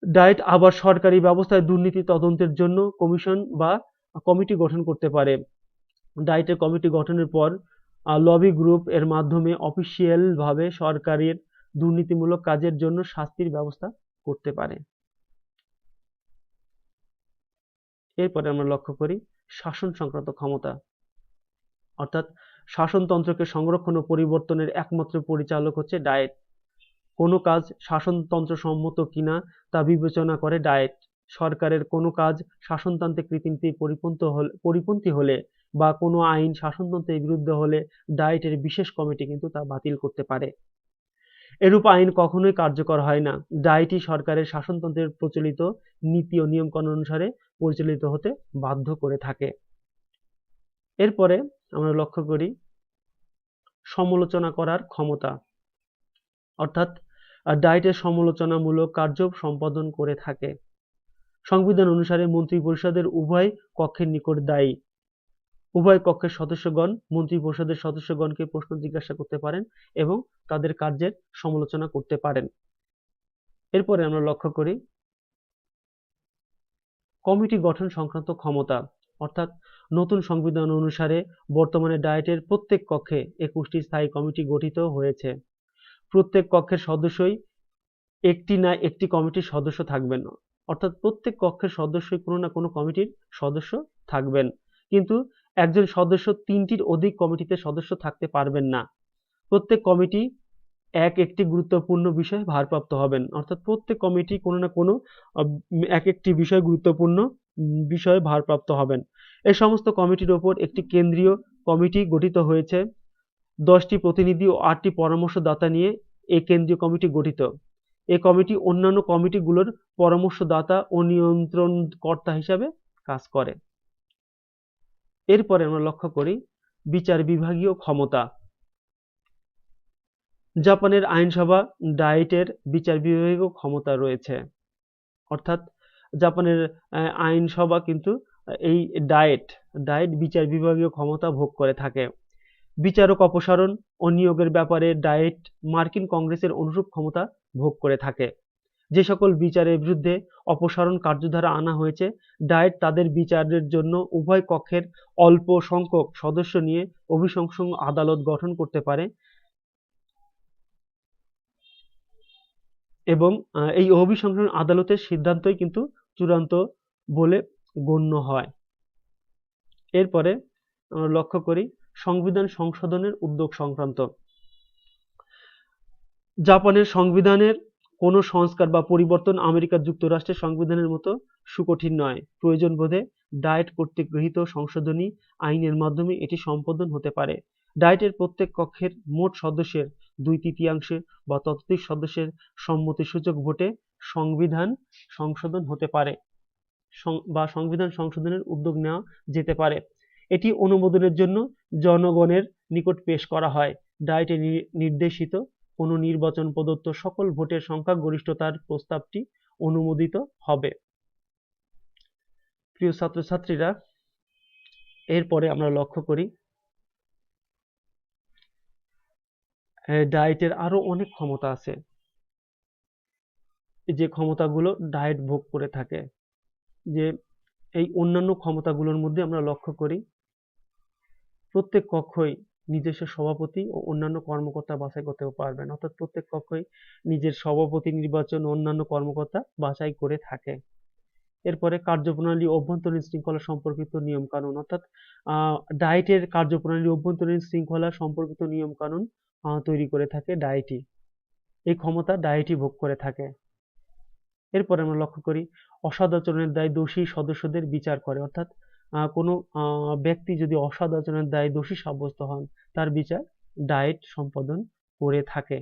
ডায়েট আবার সরকারি ব্যবস্থায় দুর্নীতি তদন্তের জন্য কমিশন বা কমিটি গঠন করতে পারে। ডায়েটের কমিটি গঠনের পর লবি গ্রুপ এর মাধ্যমে অফিসিয়াল ভাবে সরকারের দুর্নীতিমূলক কাজের জন্য শাস্তির ব্যবস্থা করতে পারে। এরপরে আমরা লক্ষ্য করি শাসন সংক্রান্ত ক্ষমতা, অর্থাৎ শাসনতন্ত্রকে সংরক্ষণ ও পরিবর্তনের একমাত্র পরিচালক হচ্ছে ডায়েট। কোনো কাজ শাসনতন্ত্র সম্মত কিনা তা বিবেচনা করে ডায়েট। সরকারের কোনো কাজ শাসনতান্ত্রিক রীতিনীতি পরিপন্থী হলে বা কোনো আইন শাসনতন্ত্রের বিরুদ্ধে হলে ডায়েটের বিশেষ কমিটি কিন্তু তা বাতিল করতে পারে। এরূপ আইন কখনোই কার্যকর হয় না। ডায়েটই সরকারের শাসনতন্ত্রের প্রচলিত নীতি ও নিয়মকানুন অনুসারে পরিচালিত হতে বাধ্য করে থাকে। এরপরে আমরা লক্ষ্য করি সমালোচনা করার ক্ষমতা, অর্থাৎ ডায়েটের সমালোচনামূলক কার্য সম্পাদন করে থাকে। সংবিধান অনুসারে মন্ত্রিপরিষদের উভয় কক্ষের নিকট দায়ী। উভয় কক্ষের সদস্যগণ মন্ত্রিপরিষদের সদস্যগণকে প্রশ্ন জিজ্ঞাসা করতে পারেন এবং তাদের কার্যের সমালোচনা করতে পারেন। এরপরে আমরা লক্ষ্য করি কমিটি গঠন সংক্রান্ত ক্ষমতা, অর্থাৎ নতুন সংবিধান অনুসারে বর্তমানে ডায়েটের প্রত্যেক কক্ষে 21টি স্থায়ী কমিটি গঠিত হয়েছে। প্রত্যেক কক্ষের সদস্যই একটি না একটি কমিটির সদস্য থাকবেন, অর্থাৎ প্রত্যেক কক্ষের সদস্যই কোনো না কোনো কমিটির সদস্য থাকবেন, কিন্তু একজন সদস্য 3টির অধিক কমিটিতে সদস্য থাকতে পারবেন না। প্রত্যেক কমিটি একটি গুরুত্বপূর্ণ বিষয়ে ভারপ্রাপ্ত হবেন, অর্থাৎ প্রত্যেক কমিটি কোনো না কোনো এক একটি বিষয় গুরুত্বপূর্ণ বিষয়ে ভারপ্রাপ্ত হবেন। এই সমস্ত কমিটির ওপর একটি কেন্দ্রীয় কমিটি গঠিত হয়েছে। 10টি প্রতিনিধি ও 8টি পরামর্শদাতা নিয়ে এই কেন্দ্রীয় কমিটি গঠিত। এই কমিটি অন্যান্য কমিটিগুলোর পরামর্শদাতা ও নিয়ন্ত্রণকর্তা হিসাবে কাজ করে। এরপরে আমরা লক্ষ্য করি বিচার বিভাগীয় ক্ষমতা। জাপানের আইনসভা ডায়েটের বিচার বিভাগীয় ক্ষমতা রয়েছে, অর্থাৎ জাপানের আইনসভা কিন্তু এই ডায়েট বিচার বিভাগীয় ক্ষমতা ভোগ করে থাকে। বিচারক অপসারণ ও নিয়োগের ব্যাপারে ডায়েট মার্কিন কংগ্রেসের অনুরূপ ক্ষমতা ভোগ করে থাকে। যে সকল বিচারের বিরুদ্ধে অপসারণ কার্যধারা আনা হয়েছে, ডায়েট তাদের বিচারের জন্য উভয় কক্ষের অল্প সংখ্যক সদস্য নিয়ে অভিশংসন আদালত গঠন করতে পারে এবং এই অভিশংসন আদালতের সিদ্ধান্তই কিন্তু চূড়ান্ত বলে গণ্য হয়। এরপরে আমরা লক্ষ্য করি সংবিধান সংশোধনের উদ্যোগ সংক্রান্ত। জাপানের সংবিধানের কোনো সংস্কার বা পরিবর্তন আমেরিকা যুক্তরাষ্ট্রের সংবিধানের মতো সুকঠিন নয়। প্রয়োজন বোধে ডায়েট কর্তৃক গৃহীত সংশোধনী আইনের মাধ্যমে এটি সম্পাদন হতে পারে। ডায়েটের প্রত্যেক কক্ষের মোট সদস্যের 2/3 বা ততোধিক সদস্যের সম্মতিসূচক ভোটে সংবিধান সংশোধন হতে পারে বা সংবিধান সংশোধনের উদ্যোগ নেওয়া যেতে পারে। এটি অনুমোদনের জন্য জনগণের নিকট পেশ করা হয়। ডায়েটে নির্দেশিত কোনো নির্বাচন প্রদত্ত সকল ভোটের সংখ্যাগরিষ্ঠতার প্রস্তাবটি অনুমোদিত হবে। প্রিয় ছাত্রছাত্রীরা, এরপরে আমরা লক্ষ্য করি ডায়েটের আরো অনেক ক্ষমতা আছে, যে ক্ষমতাগুলো ডায়েট ভোগ করে থাকে। যে এই অন্যান্য ক্ষমতাগুলোর মধ্যে আমরা লক্ষ্য করি প্রত্যেক কক্ষই নিজস্ব সভাপতি ও অন্যান্য কর্মকর্তা বাছাই করতে পারবেন, অর্থাৎ প্রত্যেক কক্ষই নিজের সভাপতি নির্বাচন ও অন্যান্য কর্মকর্তা বাছাই করে থাকে। এরপরে কার্যপ্রণালী ও অভ্যন্তরীণ শৃঙ্খলা সম্পর্কিত নিয়ম কানুন, অর্থাৎ ডায়েটের কার্যপ্রণালী অভ্যন্তরীণ শৃঙ্খলা সম্পর্কিত নিয়ম কানুন তৈরি করে থাকে ডায়েটই। এই ক্ষমতা ডায়েটই ভোগ করে থাকে। এরপরে আমরা লক্ষ্য করি অসদাচরণের দায়ে দোষী সদস্যদের বিচার করে, অর্থাৎ কোনো ব্যক্তি যদি অসদাচরণের দায়ে দোষী সাব্যস্ত হন তার বিচার ডায়েট সম্পাদন করে থাকে।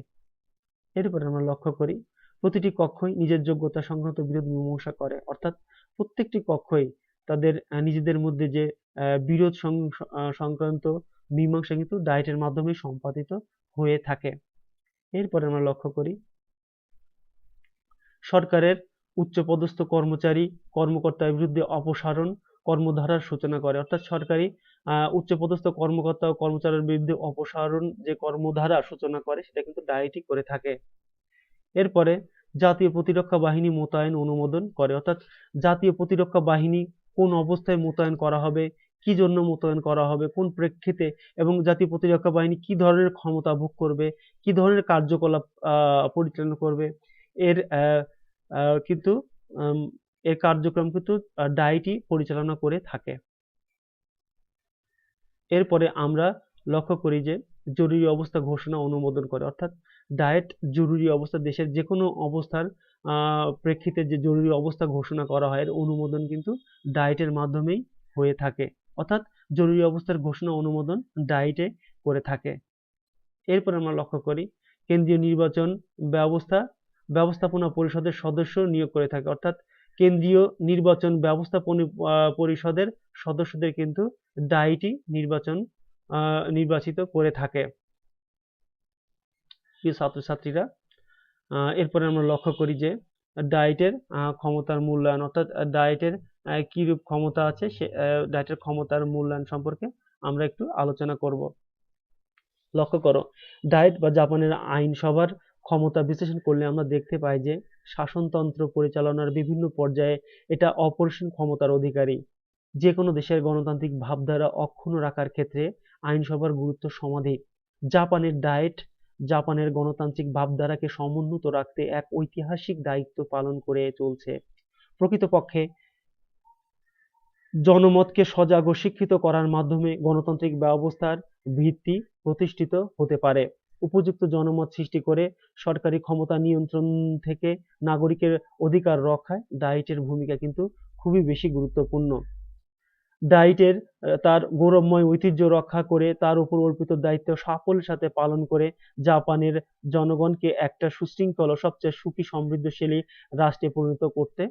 এরপরে আমরা লক্ষ্য করি প্রতিটি কক্ষই নিজের যোগ্যতা সংক্রান্ত বিরোধ মীমাংসা করে, অর্থাৎ প্রত্যেকটি কক্ষই তাদের নিজেদের মধ্যে যে বিরোধ সংক্রান্ত মীমাংসা কিন্তু ডায়েটের মাধ্যমে সম্পাদিত হয়ে থাকে। এরপরে আমরা লক্ষ্য করি সরকারের উচ্চপদস্থ কর্মচারী কর্মকর্তার বিরুদ্ধে অপসারণ কর্মধারার সূচনা করে, অর্থাৎ সরকারি উচ্চপদস্থ কর্মকর্তা ও কর্মচারীর বিরুদ্ধে অপসারণ যে কর্মধারা সূচনা করে সেটা কিন্তু ডায়েটই করে থাকে। এরপরে জাতীয় প্রতিরক্ষা বাহিনী মোতায়েন অনুমোদন করে, অর্থাৎ জাতীয় প্রতিরক্ষা বাহিনী কোন অবস্থায় মোতায়েন করা হবে, কি জন্য মোতায়েন করা হবে, কোন প্রেক্ষিতে, এবং জাতীয় প্রতিরক্ষা বাহিনী কি ধরনের ক্ষমতা ভোগ করবে, কি ধরনের কার্যকলাপ পরিচালনা করবে, এর কিন্তু এর কার্যক্রম কিন্তু ডায়েটই পরিচালনা করে থাকে। এরপরে আমরা লক্ষ্য করি যে জরুরি অবস্থা ঘোষণা অনুমোদন করে, অর্থাৎ ডায়েট জরুরি অবস্থা, দেশের যে কোনো অবস্থার প্রেক্ষিতে যে জরুরি অবস্থা ঘোষণা করা হয় এর অনুমোদন কিন্তু ডায়েটের মাধ্যমেই হয়ে থাকে, অর্থাৎ জরুরি অবস্থার ঘোষণা অনুমোদন ডায়েটে করে থাকে। এরপর আমরা লক্ষ্য করি কেন্দ্রীয় নির্বাচন ব্যবস্থাপনা পরিষদের সদস্য নিয়োগ করে থাকে, অর্থাৎ কেন্দ্রীয় নির্বাচন ব্যবস্থাপনা পরিষদের সদস্যদের কিন্তু ডায়েটই নির্বাচিত করে থাকে। প্রিয় ছাত্রছাত্রীরা, এরপরে আমরা লক্ষ্য করি যে ডায়েটের ক্ষমতার মূল্যায়ন, অর্থাৎ ডায়েটের কিরূপ ক্ষমতা আছে সে ডায়েটের ক্ষমতার মূল্যায়ন সম্পর্কে আমরা একটু আলোচনা করব। লক্ষ্য করো ডায়েট বা জাপানের আইনসভার ক্ষমতা বিশ্লেষণ করলে আমরা দেখতে পাই যে শাসনতন্ত্র পরিচালনার বিভিন্ন পর্যায়ে এটা অপরিসীম ক্ষমতার অধিকারী। যে কোনো দেশের গণতান্ত্রিক ভাবধারা অক্ষুণ্ণ রাখার ক্ষেত্রে আইনসভার গুরুত্ব সমাধিক। জাপানের ডায়েট জাপানের গণতান্ত্রিক ভাবধারাকে সমুন্নত রাখতে এক ঐতিহাসিক দায়িত্ব পালন করে চলছে। প্রকৃতপক্ষে জনমতকে সজাগ ও শিক্ষিত করার মাধ্যমে গণতান্ত্রিক ব্যবস্থার ভিত্তি প্রতিষ্ঠিত হতে পারে। উপযুক্ত জনমত সৃষ্টি করে সরকারি ক্ষমতা নিয়ন্ত্রণ থেকে নাগরিকের অধিকার রক্ষায় ডায়েটের ভূমিকা কিন্তু খুবই বেশি গুরুত্বপূর্ণ। ডায়েটের তার গৌরবময় ঐতিহ্য রক্ষা করে তার উপর অর্পিত দায়িত্ব সাফল্যের সাথে পালন করে জাপানের জনগণকে একটা সুশৃঙ্খল ও সবচেয়ে সুখী সমৃদ্ধশালী রাষ্ট্রে পরিণত করতে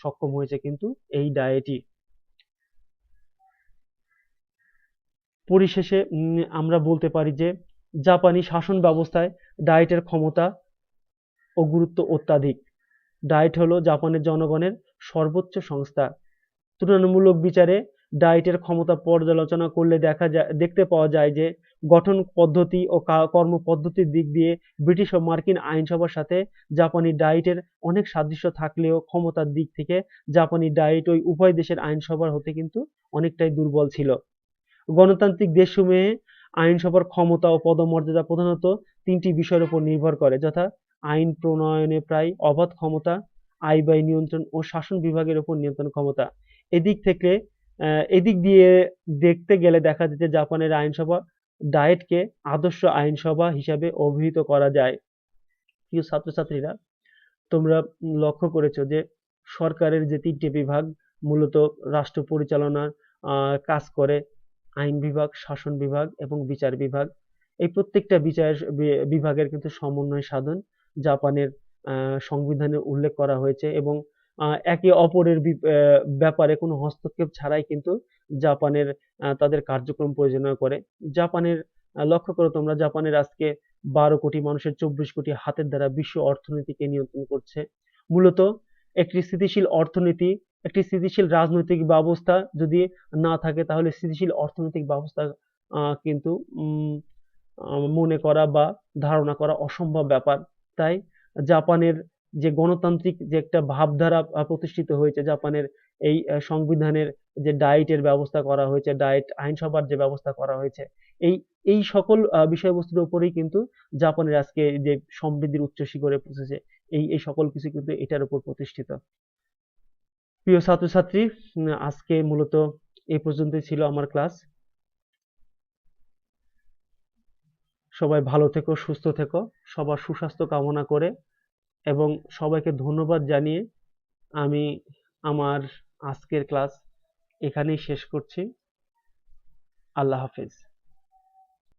সক্ষম হয়েছে কিন্তু এই ডায়েটই। পরিশেষে আমরা বলতে পারি যে জাপানি শাসন ব্যবস্থায় ডায়েটের ক্ষমতা ও গুরুত্ব অত্যাধিক। ডায়েট হলো জাপানের জনগণের সর্বোচ্চ সংস্থা। তুলনামূলক বিচারে ডায়েটের ক্ষমতা পর্যালোচনা করলে দেখতে পাওয়া যায় যে গঠন পদ্ধতি ও কর্মপদ্ধতির দিক দিয়ে ব্রিটিশ ও মার্কিন আইনসভার সাথে জাপানি ডায়েটের অনেক সাদৃশ্য থাকলেও ক্ষমতার দিক থেকে জাপানি ডায়েট ওই উভয় দেশের আইনসভার হতে কিন্তু অনেকটাই দুর্বল ছিল। গণতান্ত্রিক দেশসমূহে আইনসভার ক্ষমতা ও পদমর্যাদা প্রধানত তিনটি বিষয়ের উপর নির্ভর করে, যথা আইন প্রণয়নে প্রায় অবাধ ক্ষমতা, আয় ব্যয় নিয়ন্ত্রণ ও শাসন বিভাগের উপর নিয়ন্ত্রণ ক্ষমতা। এদিক দিয়ে দেখতে গেলে দেখা যায় যে জাপানের আইনসভা ডায়েটকে আদর্শ আইনসভা হিসাবে অভিহিত করা যায়। প্রিয় ছাত্রছাত্রীরা, তোমরা লক্ষ্য করেছো যে সরকারের যে তিনটি বিভাগ মূলত রাষ্ট্র পরিচালনার কাজ করে, আইন বিভাগ, শাসন বিভাগ এবং বিচার বিভাগ। এই প্রত্যেকটা বিভাগের কিন্তু সমন্বয় সাধন জাপানের সংবিধানে উল্লেখ করা হয়েছে এবং একে অপরের ব্যাপারে কোনো হস্তক্ষেপ ছাড়াই কিন্তু জাপানের তাদের কার্যক্রম পরিচালনা করে। জাপানের লক্ষ্য করো তোমরা, জাপানের আজকে 12 কোটি মানুষের 24 কোটি হাতের দ্বারা বিশ্ব অর্থনীতিকে নিয়ন্ত্রণ করছে। মূলত একটি স্থিতিশীল অর্থনীতি, একটি স্থিতিশীল রাজনৈতিক ব্যবস্থা যদি না থাকে তাহলে স্থিতিশীল অর্থনৈতিক ব্যবস্থা কিন্তু মনে করা বা ধারণা করা অসম্ভব ব্যাপার। তাই জাপানের যে গণতান্ত্রিক যে একটা ভাবধারা প্রতিষ্ঠিত হয়েছে জাপানের এই সংবিধানের যে ডায়েটের ব্যবস্থা করা হয়েছে, ডায়েট আইনসভার যে ব্যবস্থা করা হয়েছে, এই এই সকল বিষয়বস্তুর উপরেই কিন্তু জাপানের আজকে যে সমৃদ্ধির উচ্চ শিখরে পৌঁছেছে, এই সকল কিছু কিন্তু এটার উপর প্রতিষ্ঠিত। প্রিয় ছাত্রছাত্রী, আজকে মূলত এই পর্যন্তই ছিল আমার ক্লাস। সবাই ভালো থেকো, সুস্থ থেকো, সবার সুস্বাস্থ্য কামনা করে এবং সবাইকে ধন্যবাদ জানিয়ে আমি আমার আজকের ক্লাস এখানেই শেষ করছি। আল্লাহ হাফেজ।